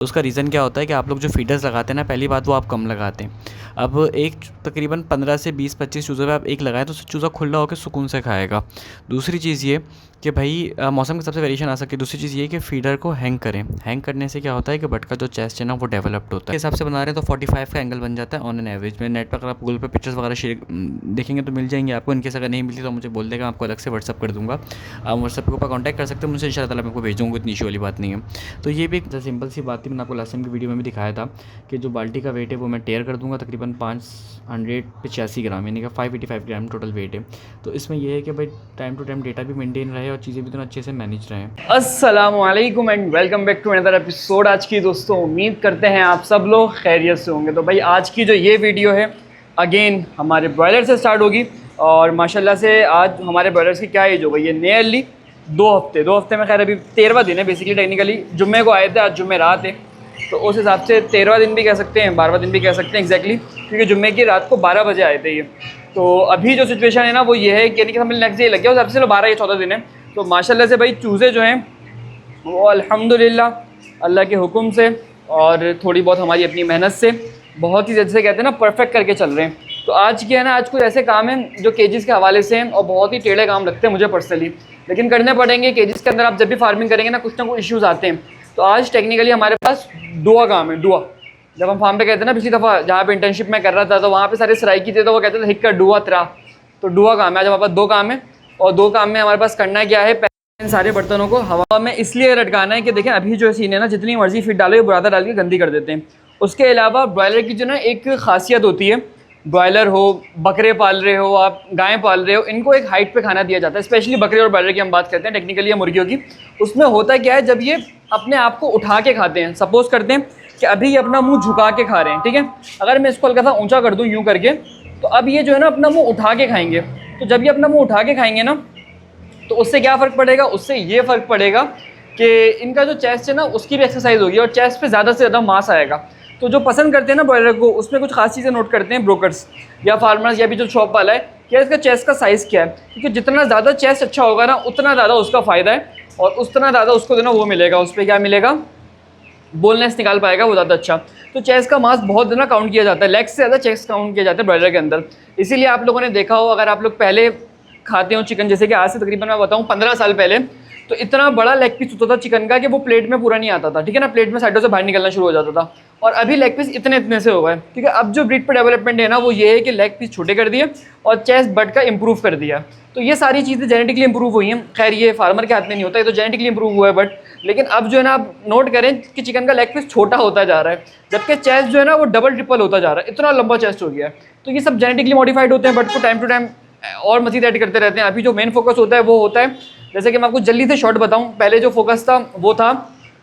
उसका रीज़न क्या होता है कि आप लोग जो फीडर्स लगाते हैं ना, पहली बात वो आप कम लगाते हैं। अब एक तकरीबन 15 से 20-25 चूज़ों पे आप एक लगाएं तो चूज़ा खुला होकर सुकून से खाएगा। दूसरी चीज़ ये कि भाई मौसम के हिसाब से वेरिएशन आ सकती है। दूसरी चीज़ ये कि फीडर को हैंग करें। हैंग करने से क्या होता है कि बर्ड का जो चेस्ट है ना वो डेवलप्ड होता है। इस हिसाब से बना रहे हैं तो 45 का एंगल बन जाता है ऑन एन एवरेज। मैं नेट पर अगर आप गूगल पे पिक्चर्स वगैरह शेयर देखेंगे तो मिल जाएंगे आपको। इनकेस अगर नहीं मिलती तो मुझे बोल देगा, आपको अलग से व्हाट्सअप कर दूँगा। आप व्हाट्सअप के ऊपर कॉन्टैक्ट कर सकते हैं मुझसे, इंशाल्लाह ताला मैं आपको भेज दूँगा, इतनी इशू वाली बात नहीं है। तो ये भी एक सिंपल सी बात थी, मैंने आपको लास्ट टाइम की वीडियो में भी दिखाया था कि जो बाल्टी का वेट है वो मैं टेयर कर दूंगा तकरीबन 585 ग्राम, यानी कि 585 ग्राम टोटल वेट है। तो इसमें यह है कि भाई टाइम टू टाइम डेटा भी मेंटेन रहे और चीज़ें भी तो अच्छे से मैनेज रहें। अस्सलामुअलैकुम and welcome back to another episode. आज की दोस्तों उम्मीद करते हैं आप सब लोग खैरियत से होंगे। तो भाई आज की जो ये वीडियो है अगेन हमारे ब्रॉयलर से स्टार्ट होगी और माशाल्लाह से आज हमारे ब्रॉयलर्स की क्या एज हो गई है, नियरली 2 हफ्ते में। खैर अभी 13वां दिन है बेसिकली, टेक्निकली जुम्मे को आए थे, आज जुम्मे रात है तो उस हिसाब से 13वां दिन भी कह सकते हैं, 12वां दिन भी कह सकते हैं एग्जैक्टली, क्योंकि जुम्मे की रात को 12 बजे आए थे ये। तो अभी जो सिचुएशन है ना वो ये है कि यानी कि हमें नेक्स्ट डे लग गया, उस हिसाब से 12 या 14 दिन है। तो माशाल्लाह से भाई चूज़े जो हैं वो अल्हम्दुलिल्लाह अल्लाह के हुक्म से और थोड़ी बहुत हमारी अपनी मेहनत से बहुत ही जैसे कहते हैं ना परफेक्ट करके चल रहे हैं। तो आज क्या है ना, आज कुछ ऐसे काम हैं जो केजेस के हवाले से हैं और बहुत ही टेढ़े काम लगते हैं मुझे पर्सनली, लेकिन करने पड़ेंगे। केजेस के अंदर आप जब भी फार्मिंग करेंगे ना कुछ इश्यूज़ आते हैं। तो आज टेक्निकली हमारे पास दुआ काम है। दुआ जब हम फार्म पे कहते हैं ना, पिछली दफ़ा जहाँ पे इंटर्नशिप में कर रहा था तो वहाँ पे सारे सराइकी थे तो वो कहते थे हिक्का डुआ त्रा। तो डुआ काम है। आज हमारे पास 2 काम है और 2 काम में हमारे पास करना क्या है, इन सारे बर्तनों को हवा में इसलिए लटकाना है कि देखें अभी जो सीन है ना, जितनी मर्जी फिट डालो ये बुरादा डाल के गंदी कर देते हैं। उसके अलावा ब्रॉयलर की जो ना एक खासियत होती है, ब्रॉयलर हो, बकरे पाल रहे हो आप, गायें पाल रहे हो, इनको एक हाइट पे खाना दिया जाता है। स्पेशली बकरे और ब्रॉयलर की हम बात करते हैं टेक्निकली या मुर्गियों की। उसमें होता क्या है, जब ये अपने आप को उठा के खाते हैं, सपोज करते हैं कि अभी ये अपना मुँह झुका के खा रहे हैं, ठीक है। अगर मैं इसको हल्का सा ऊँचा कर दूँ यूँ करके, तो अब ये जो है ना अपना मुँह उठा के खाएँगे। तो जब ये अपना मुँह उठा के खाएँगे ना तो उससे क्या फ़र्क पड़ेगा, उससे ये फ़र्क पड़ेगा कि इनका जो चेस्ट है ना उसकी भी एक्सरसाइज होगी और चेस्ट पे ज़्यादा से ज़्यादा मास आएगा। तो जो पसंद करते हैं ना ब्रॉयलर को, उसमें कुछ खास चीज़ें नोट करते हैं ब्रोकर्स या फार्मर्स या भी जो शॉप वाला है, क्या इसका चेस्ट का साइज़ क्या है, क्योंकि जितना ज़्यादा चेस्ट अच्छा होगा ना उतना ज़्यादा उसका फ़ायदा है और उतना ज़्यादा उसको जो ना वो मिलेगा, उस पर क्या मिलेगा, बोलनेस निकाल पाएगा वो ज़्यादा अच्छा। तो चेस्ट का मास बहुत ना काउंट किया जाता है, लेग से ज़्यादा चेस्ट काउंट किया जाता है ब्रॉयलर के अंदर। इसीलिए आप लोगों ने देखा हो, अगर आप लोग पहले खाते हो चिकन, जैसे कि आज से तकरीबन मैं बताऊं 15 साल पहले, तो इतना बड़ा लेग पीस होता था चिकन का कि वो प्लेट में पूरा नहीं आता था, ठीक है ना, प्लेट में साइडों से बाहर निकलना शुरू हो जाता था। और अभी लेग पीस इतने इतने से हो गए, ठीक है। अब जो ब्रीड पर डेवलपमेंट है ना वो ये है कि लेग पीस छोटे कर दिए और चेस्ट बट का इंप्रूव कर दिया। तो ये सारी चीज़ें जेनेटिकली इंप्रूव हुई हैं। खैर ये फार्मर के हाथ में नहीं होता, ये तो जेनेटिकली इंप्रूव हुआ है। बट लेकिन अब जो है ना आप नोट करें कि चिकन का लेग पीस छोटा होता जा रहा है, जबकि चेस्ट जो है ना वो डबल ट्रिपल होता जा रहा है, इतना लंबा चेस्ट हो गया है। तो ये सब जेनेटिकली मॉडिफाइड होते हैं, बट को टाइम टू टाइम और मज़ीद ऐड करते रहते हैं। अभी जो मेन फोकस होता है वो होता है, जैसे कि मैं आपको जल्दी से शॉर्ट बताऊं, पहले जो फोकस था वो था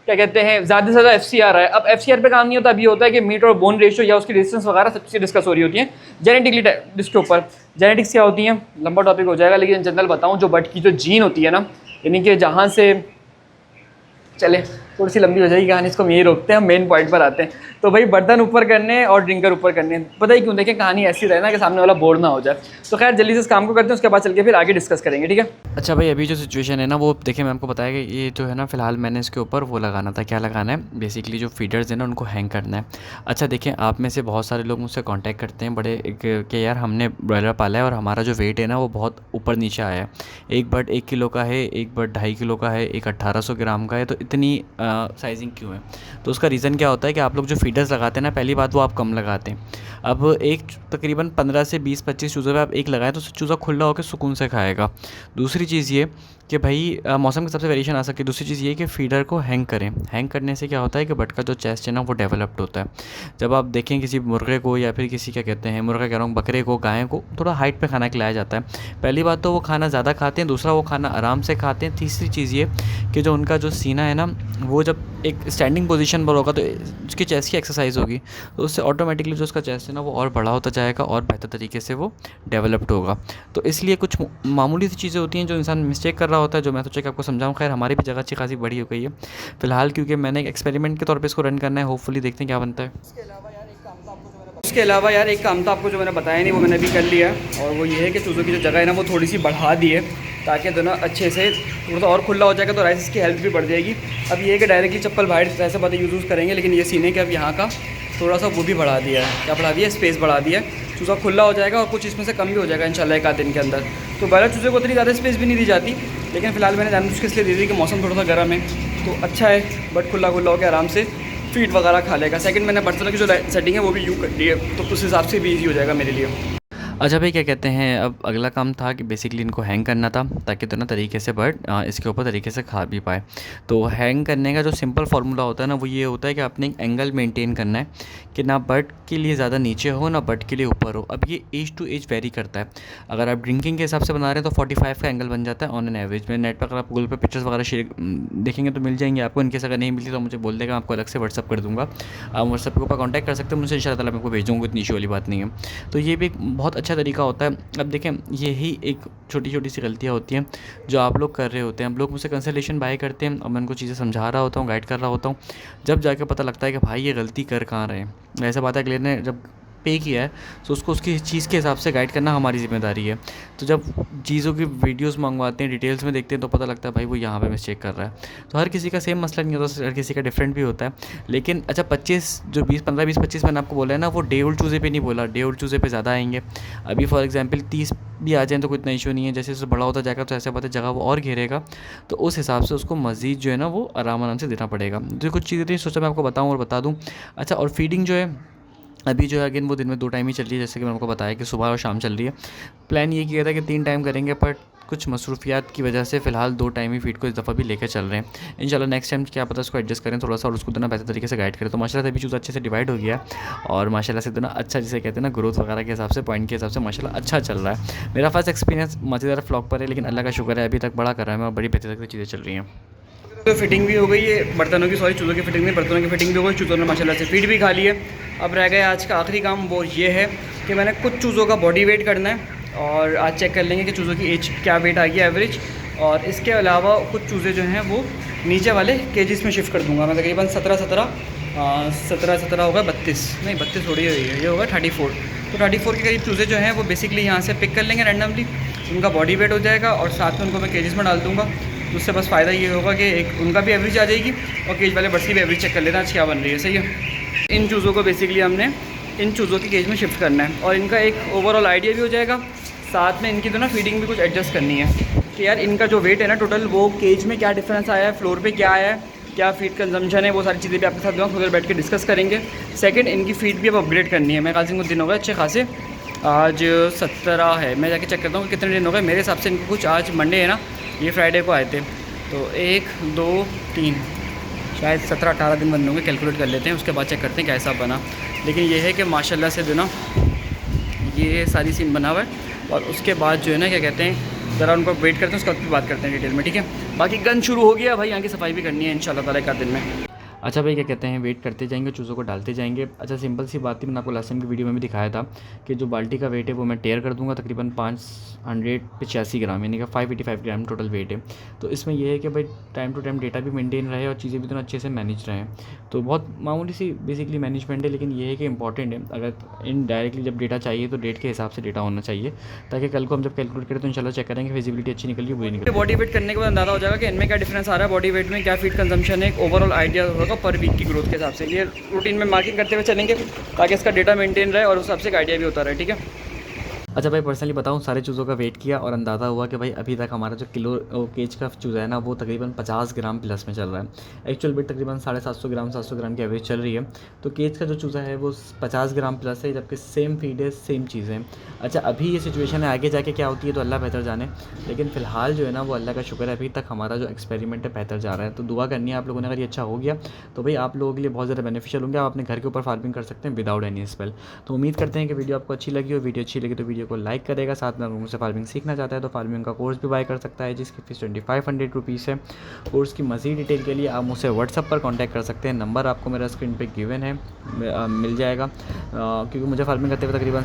क्या कहते हैं, ज़्यादा से ज़्यादा FCR है। अब FCR पे काम नहीं होता, अभी होता है कि मीट और बोन रेशियो या उसकी रेजिस्टेंस वगैरह सब चीज़ें डिस्कस हो रही होती हैं जेनेटिकली। इसके ऊपर जेनेटिक्स क्या होती हैं लंबा टॉपिक हो जाएगा, लेकिन जनरल बताऊँ, जो बट की जो जीन होती है ना, यानी कि जहाँ से चले थोड़ी सी लंबी हो जाएगी कहानी, इसको हम यही रोकते हैं, हम मेन पॉइंट पर आते हैं। तो भाई बर्तन ऊपर करने और ड्रिंकर ऊपर करने, पता ही क्यों, देखें कहानी ऐसी रहे ना कि सामने वाला बोर ना हो जाए। तो खैर जल्दी से इस काम को करते हैं, उसके बाद चल के फिर आगे डिस्कस करेंगे, ठीक है। अच्छा भाई, अभी जो सिचुएशन है ना वो देखिए, मैं आपको बताया कि ये जो है ना फ़िलहाल मैंने इसके ऊपर वो लगाना था, क्या लगाना है, बेसिकली जो फीडर्स हैं ना उनको हैंग करना है। अच्छा देखें, आप में से बहुत सारे लोग मुझसे कांटेक्ट करते हैं बड़े कि यार हमने ब्रॉयलर पाला है और हमारा जो वेट है ना वो बहुत ऊपर नीचे आया है। एक बर्ड 1 किलो का है, एक बर्ड 2.5 किलो का है, एक 1800 ग्राम का है। तो इतनी साइजिंग क्यों है? तो उसका रीज़न क्या होता है कि आप लोग जो फीडर्स लगाते हैं ना, पहली बात वो आप कम लगाते हैं। अब एक तकरीबन 15 से 20-25 चूज़ों पे आप एक लगाएं तो चूज़ा खुला होकर सुकून से खाएगा। दूसरी चीज़ ये कि भाई मौसम के हिसाब से वेरिएशन आ सकती है। दूसरी चीज़ ये कि फीडर को हैंग करें। हैंग करने से क्या होता है कि बर्ड का जो चेस्ट है ना वो डेवलप्ड होता है। जब आप देखें किसी मुर्गे को या फिर किसी क्या कहते हैं, मुर्गा कह रहा हूँ, बकरे को, गाय को थोड़ा हाइट पे खाना खिलाया जाता है। पहली बात तो वो खाना ज़्यादा खाते हैं, दूसरा वो खाना आराम से खाते हैं। तीसरी चीज़ ये कि जो उनका जो सीना है ना वो जब एक स्टैंडिंग पोजीशन पर होगा तो उसकी चेस्ट की एक्सरसाइज होगी, तो उससे ऑटोमेटिकली जो उसका चेस्ट है ना वो और बड़ा होता जाएगा और बेहतर तरीके से वो डेवलप्ड होगा। तो इसलिए कुछ मामूली सी चीज़ें होती हैं जो इंसान मिस्टेक कर रहा होता है, जो मैं सोचा कि आपको समझाऊं। खैर हमारी भी जगह अच्छी खासी बड़ी हो गई है फ़िलहाल, क्योंकि मैंने एक एक्सपेरिमेंट के तौर पे इसको रन करना है। होपफुली देखते हैं क्या बनता है। उसके अलावा यार एक काम था आपको जो मैंने बताया नहीं, वो मैंने अभी कर लिया। और वो ये है कि चूज़ों की जो जगह है ना वो थोड़ी सी बढ़ा दी है, ताकि दोनों अच्छे से थोड़ा सा और खुला हो जाएगा तो राइस की हेल्थ भी बढ़ जाएगी। अब ये है कि डायरेक्टली चप्पल बाहर ऐसे बातें यूज़ करेंगे, लेकिन ये सीने के अब यहाँ का थोड़ा सा वो भी बढ़ा दिया है, क्या बढ़ा दिया, स्पेस बढ़ा दिया है। चूज़ा खुला हो जाएगा और कुछ इसमें से कम भी हो जाएगा इंशाल्लाह एक आध दिन के अंदर। तो बड़ा चूज़े को उतनी ज़्यादा स्पेस भी नहीं दी जाती, लेकिन फ़िलहाल मैंने जानबूझ के इसलिए दी थी कि मौसम थोड़ा सा गर्म है तो अच्छा है, बट खुला खुला हो के आराम से फीड वगैरह खा लेगा। सेकंड मैंने बर्तनों की जो सेटिंग है वो भी यूँ कर ली है, तो उस हिसाब से भी ईजी हो जाएगा मेरे लिए। अच्छा भाई क्या कहते हैं, अब अगला काम था कि बेसिकली इनको हैंग करना था ताकि दोनों तरीके से बर्ड इसके ऊपर तरीके से खा भी पाए। तो हैंग करने का जो सिंपल फार्मूला होता है ना, वो ये होता है कि आपने एक एंगल मेंटेन करना है कि ना बर्ड के लिए ज़्यादा नीचे हो ना बर्ड के लिए ऊपर हो। अब ये एज टू एज वेरी करता है। अगर आप ड्रिंकिंग के हिसाब से बना रहे हैं तो 45 का एंगल बन जाता है ऑन एन एवरेज। मैं नेट पर अगर आप गूगल पर पिक्चर्स वगैरह शेयर देखेंगे तो मिल जाएंगे आपको। इनकेस अगर नहीं मिलती तो मुझे बोल देगा, आपको अलग से व्हाट्सअप कर दूँगा। आप व्हाट्सअप के ऊपर कॉन्टैक्ट कर सकते हैं मुझसे, इंशाल्लाह ताला मैं आपको भेज दूँगा, इतनी इशू वाली बात नहीं है। तो ये भी एक बहुत अच्छा तरीका होता है। अब देखें, यही एक छोटी छोटी सी गलतियाँ होती हैं जो आप लोग कर रहे होते हैं। हम लोग मुझसे कंसल्टेशन बाय करते हैं और मैं उनको चीज़ें समझा रहा होता हूँ, गाइड कर रहा होता हूँ, जब जाके पता लगता है कि भाई ये गलती कर कहाँ रहे हैं। ऐसा बात है, अगले ने जब पे किया है तो उसको उसकी चीज़ के हिसाब से गाइड करना हमारी ज़िम्मेदारी है। तो जब चीज़ों की वीडियोस मंगवाते हैं, डिटेल्स में देखते हैं, तो पता लगता है भाई वो यहाँ पे मिस्टेक कर रहा है। तो हर किसी का सेम मसला नहीं होता, हर किसी का डिफरेंट भी होता है। लेकिन अच्छा 25 जो 15-20-25 मैंने आपको बोला है ना, वो डे ओल्ड चूज़े पे नहीं बोला, डे ओल्ड चूज़े पे ज़्यादा आएंगे। अभी फॉर एग्जाम्पल 30 भी आ जाएँ तो कोई इतना इशू नहीं है। जैसे जैसे बड़ा होता जाएगा तो ऐसे बात है जगह वो और घेरेगा, तो उस हिसाब से उसको मज़ीद जो है ना वो आराम से देना पड़ेगा। जो कुछ चीज़ें थी सोचा मैं आपको बताऊँ और बता दूँ। अच्छा, और फीडिंग जो है अभी जो है अगेन वो दिन में 2 टाइम ही चल रही है, जैसे कि मैंने आपको बताया कि सुबह और शाम चल रही है। प्लान ये किया था कि 3 टाइम करेंगे, पर कुछ मसरूफियात की वजह से फ़िलहाल 2 टाइम ही फीड को इस दफ़ा भी लेकर चल रहे हैं। इंशाल्लाह नेक्स्ट टाइम क्या पता उसको एडजस्ट करें थोड़ा सा और उसको देना बेहतर तरीके से गाइड करें। तो माशाल्लाह से अभी चूज़ा अच्छे से डिवाइड हो गया और माशाल्लाह से देना अच्छा, जिसे कहते हैं ना ग्रोथ वगैरह के हिसाब से, पॉइंट के हिसाब से माशाल्लाह अच्छा चल रहा है। मेरा फर्स्ट एक्सपीरियंस मज़ेदार फ्लॉग पर है, लेकिन अल्लाह का शुक्र है अभी तक बड़ा कर रहा है मैं, बड़ी बेहतर चीज़ें चल रही हैं। तो फिटिंग भी हो गई है बर्तनों की, सॉरी चूज़ों की फिटिंग नहीं, बर्तनों की फिटिंग भी हो गई। चूज़ों ने माशाल्लाह से फीड भी खा ली है। अब रह गया आज का आखिरी काम, वो ये है कि मैंने कुछ चूज़ों का बॉडी वेट करना है और आज चेक कर लेंगे कि चूज़ों की एज क्या वेट आ गई एवरेज। और इसके अलावा कुछ चूज़े जो हैं वो नीचे वाले केजीज़ में शिफ्ट कर दूँगा। मैं तकरीबन 17 होगा, 32 नहीं 32 थोड़ी हुई है, ये होगा 34। तो 34 के करीब चूज़े जो हैं वो बेसिकली यहाँ से पिक कर लेंगे रैंडमली, उनका बॉडी वेट हो जाएगा और साथ में उनको मैं केजीज़ में डाल दूँगा। तो उससे बस फ़ायदा ये होगा कि एक उनका भी एवरेज आ जाएगी और केज वाले बर्ड्स की भी एवरेज चेक कर लेना आज क्या बन रही है। सही है। इन चूज़ों को बेसिकली हमने इन चूज़ों की केज में शिफ्ट करना है और इनका एक ओवरऑल आइडिया भी हो जाएगा। साथ में इनकी तो ना फीडिंग भी कुछ एडजस्ट करनी है कि यार इनका जो वेट है ना टोटल, वो केज में क्या डिफरेंस आया है, फ्लोर पे क्या आया है, क्या फीड कंजम्पशन है, वो सारी चीज़ें भी आपके साथ जो खुद बैठ के डिस्कस करेंगे। सेकंड, इनकी फीड भी अब अपग्रेड करनी है। मैं कल से कुछ दिन हो गए अच्छे खासे, आज 17 है, मैं जाके चेक करता हूँ कि कितने दिन हो गए। मेरे हिसाब से इनको कुछ आज मंडे है ना, ये फ्राइडे को आए थे, तो 1 2 3 शायद 17-18 दिन बन होंगे। कैलकुलेट कर लेते हैं, उसके बाद चेक करते हैं कैसा बना। लेकिन ये है कि माशाल्लाह से जो ना ये सारी सीन बना हुआ है। और उसके बाद जो है ना क्या कहते हैं, ज़रा उनको वेट करते हैं, उसके बाद भी बात करते हैं डिटेल में, ठीक है। बाकी गन शुरू हो गया भाई, यहाँ की सफाई भी करनी है इंशाल्लाह ताला एक आध दिन में। अच्छा भाई क्या कहते हैं, वेट करते जाएंगे, चूज़ों को डालते जाएंगे। अच्छा सिंपल सी बात थी, मैंने आपको लास्ट टाइम की वीडियो में भी दिखाया था कि जो बाल्टी का वेट है वो मैं टेयर कर दूंगा, तकरीबन 585 ग्राम, यानी कि 585 ग्राम टोटल वेट है। तो इसमें यह है कि भाई टाइम टू टाइम डेटा भी मेंटेन रहे और चीज़ें भी तो अच्छे से मैनेज रहें। तो बहुत मामूली सी बेसिकली मैनेजमेंट है, लेकिन ये है कि इंपॉर्टेंट है। अगर इन डायरेक्टली जब डेटा चाहिए तो डेट के हिसाब से डेटा होना चाहिए, ताकि कल को हम जब कैलकुलेट करें तो इंशाल्लाह चेक करेंगे फिजिबिलिटी अच्छी निकली बुरी निकली। बॉडी वेट करने के बाद अंदाजा हो जाएगा कि इनमें क्या डिफरेंस आ रहा है, बॉडी वेट में क्या फीड कंजम्पशन है, एक ओवरऑल आइडिया होगा पर वीक की ग्रोथ के हिसाब से। ये रूटीन में मार्किंग करते हुए चलेंगे ताकि इसका डेटा मेंटेन रहे और उस हिसाब से एक आइडिया भी होता रहे, ठीक है। अच्छा भाई पर्सनली बताऊं, सारे चूज़ों का वेट किया और अंदाज़ा हुआ कि भाई अभी तक हमारा जो किलो केज का चूज़ा है ना वो तकरीबन 50 ग्राम प्लस में चल रहा है। एक्चुअल वेट तकरीबन 750 ग्राम 700 ग्राम की एवरेज चल रही है। तो केज का जो चूज़ा है वो 50 ग्राम प्लस है, जबकि सेम फीड है, सेम चीज़ें। अच्छा अभी ये सिचुएशन है, आगे जाके क्या होती है तो अल्लाह बेहतर जाने, लेकिन फ़िलहाल जो है ना वो अल्लाह का शुक्र है अभी तक हमारा जो एक्सपेरिमेंट है बेहतर जा रहा है। तो दुआ करनी है आप लोगों ने, अगर ये अच्छा हो गया तो भाई आप लोगों के लिए बहुत ज़्यादा बेनिफिशियल होंगे। आप अपने घर के ऊपर फार्मिंग कर सकते हैं विदाउट एनी स्पेल। तो उम्मीद करते हैं कि वीडियो आपको अच्छी लगी हो। वीडियो अच्छी लगी तो वीडियो को लाइक करेगा, साथ में अगर मुझसे फार्मिंग सीखना चाहता है तो फार्मिंग का कोर्स भी बाय कर सकता है, जिसकी फीस 2500 रुपीज़ है। कोर्स की मज़ीद डिटेल के लिए आप मुझसे व्हाट्सअप पर कांटेक्ट कर सकते हैं, नंबर आपको मेरा स्क्रीन पे गिवन है, मिल जाएगा। क्योंकि मुझे फार्मिंग करते हुए तकरीबन